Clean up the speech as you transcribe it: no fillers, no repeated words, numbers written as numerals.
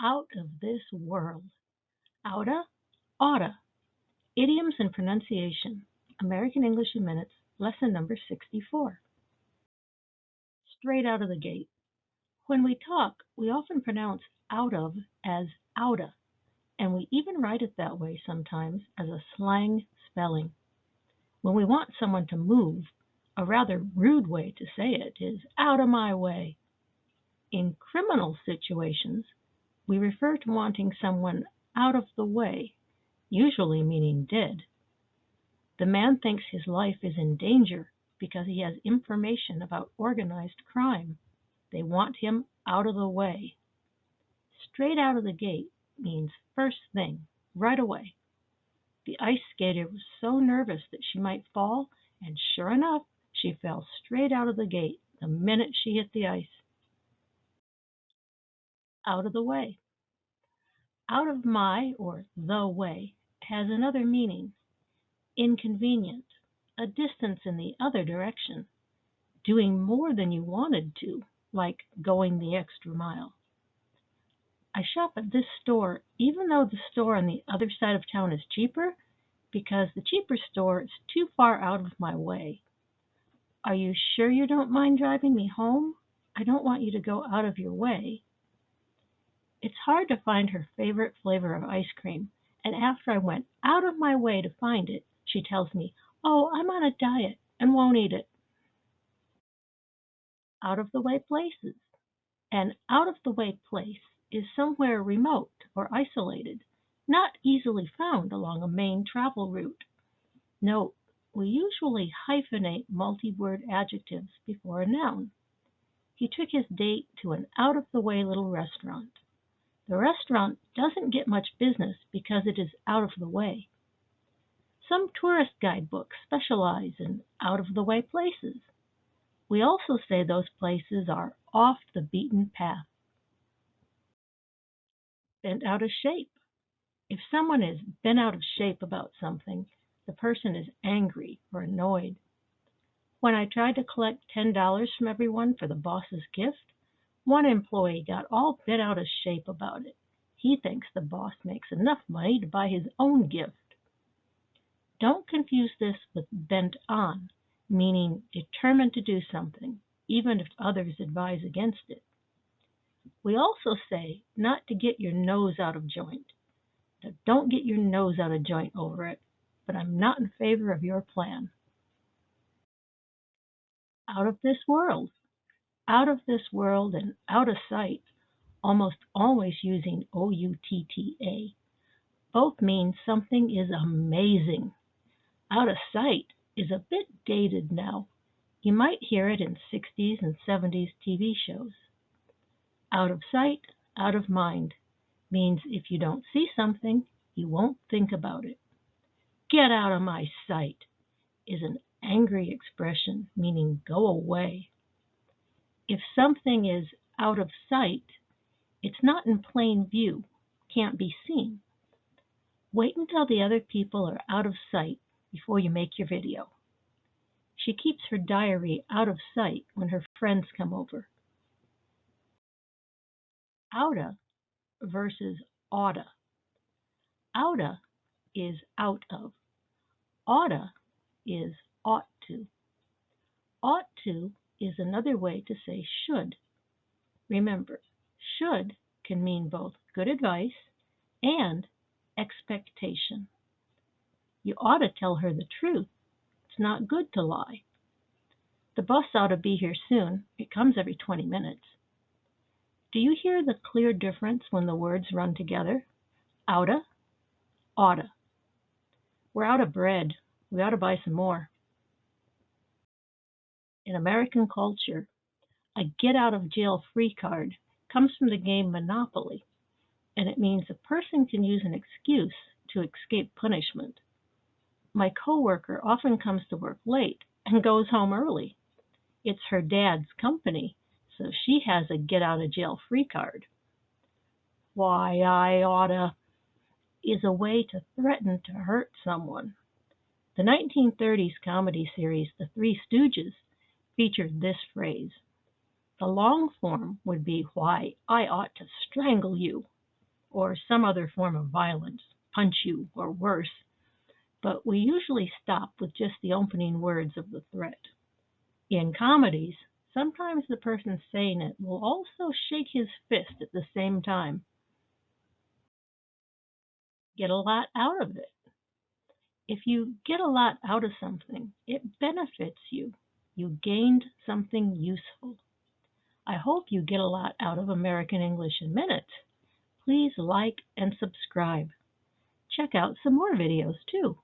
Out of this world. Oughta, oughta. Idioms and pronunciation. American English in Minutes, lesson number 64. Straight out of the gate. When we talk, we often pronounce out of as oughta, and we even write it that way sometimes as a slang spelling. When we want someone to move, a rather rude way to say it is out of my way. In criminal situations, we refer to wanting someone out of the way, usually meaning dead. The man thinks his life is in danger because he has information about organized crime. They want him out of the way. Straight out of the gate means first thing, right away. The ice skater was so nervous that she might fall, and sure enough, she fell straight out of the gate the minute she hit the ice. Out of the way. Out of my or the way has another meaning. Inconvenient, a distance in the other direction, doing more than you wanted to, like going the extra mile. I shop at this store even though the store on the other side of town is cheaper because the cheaper store is too far out of my way. Are you sure you don't mind driving me home? I don't want you to go out of your way. It's hard to find her favorite flavor of ice cream, and after I went out of my way to find it, she tells me, "Oh, I'm on a diet and won't eat it." Out of the way places. An out of the way place is somewhere remote or isolated, not easily found along a main travel route. Note, we usually hyphenate multi-word adjectives before a noun. He took his date to an out of the way little restaurant. The restaurant doesn't get much business because it is out of the way. Some tourist guidebooks specialize in out of the way places. We also say those places are off the beaten path. Bent out of shape. If someone is bent out of shape about something, the person is angry or annoyed. When I tried to collect $10 from everyone for the boss's gift, one employee got all bent out of shape about it. He thinks the boss makes enough money to buy his own gift. Don't confuse this with bent on, meaning determined to do something, even if others advise against it. We also say not to get your nose out of joint. Now, don't get your nose out of joint over it, but I'm not in favor of your plan. Out of this world. Out of this world and out of sight, almost always using OUTTA. Both mean something is amazing. Out of sight is a bit dated now. You might hear it in 60s and 70s TV shows. Out of sight, out of mind means if you don't see something, you won't think about it. Get out of my sight is an angry expression meaning go away. If something is out of sight, it's not in plain view, can't be seen. Wait until the other people are out of sight before you make your video. She keeps her diary out of sight when her friends come over. Oughta versus oughta. Oughta is out of. Oughta is ought to. Ought to is another way to say should. Remember, should can mean both good advice and expectation. You ought to tell her the truth. It's not good to lie. The bus ought to be here soon. It comes every 20 minutes. Do you hear the clear difference when the words run together? Oughta, oughta. We're out of bread. We ought to buy some more. In American culture, a get out of jail free card comes from the game Monopoly, and it means a person can use an excuse to escape punishment. My coworker often comes to work late and goes home early. It's her dad's company, so she has a get out of jail free card. Why, I oughta is a way to threaten to hurt someone. The 1930s comedy series The Three Stooges featured this phrase. The long form would be, "Why, I ought to strangle you." or some other form of violence, punch you or worse, but we usually stop with just the opening words of the threat. In comedies, sometimes the person saying it will also shake his fist at the same time. Get a lot out of it. If you get a lot out of something, it benefits you. You gained something useful. I hope you get a lot out of American English in Minutes. Please like and subscribe. Check out some more videos too.